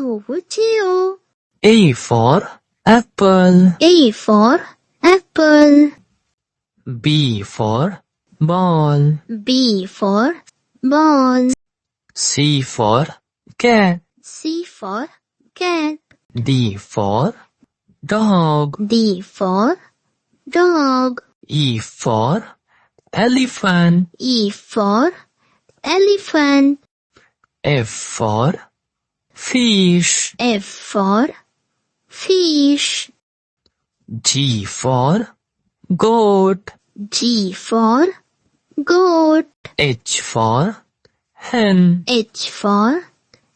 KauChiu. A for apple. A for apple. B for ball. B for ball. C for cat. C for cat. D for dog. D for dog. E for elephant. E for elephant. F for fish. F for fish. G for goat. G for goat. H for hen. H for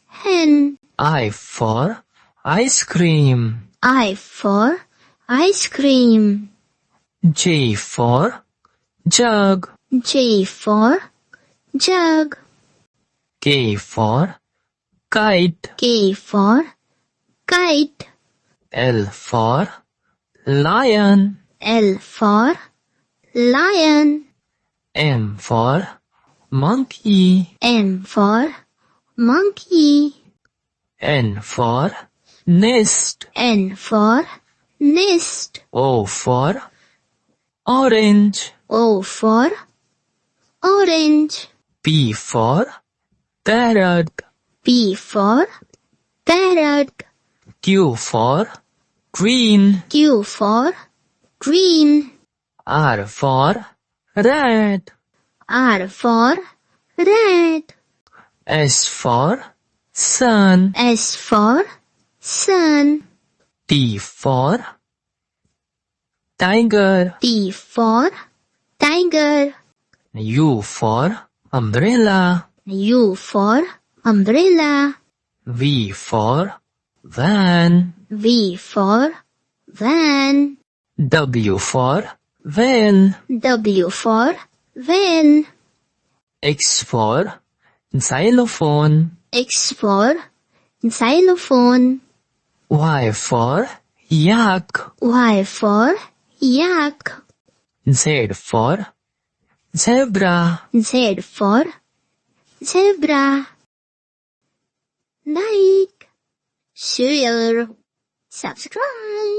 hen. I for ice cream. I for ice cream. J for jug. J for jug. K for kite. K for kite. L for lion. L for lion. M for monkey. M for monkey. N for nest. N for nest. O for orange. O for orange. P for parrot. P for parrot. Q for green. Q for green. R for rat. R for rat. S for sun. S for sun. T for tiger. T for tiger. U for umbrella. U for umbrella. V for van. V for van. W for van. W for van. X for xylophone. X for xylophone. Y for yak. Y for yak. Z for zebra. Z for zebra. Like, share, subscribe.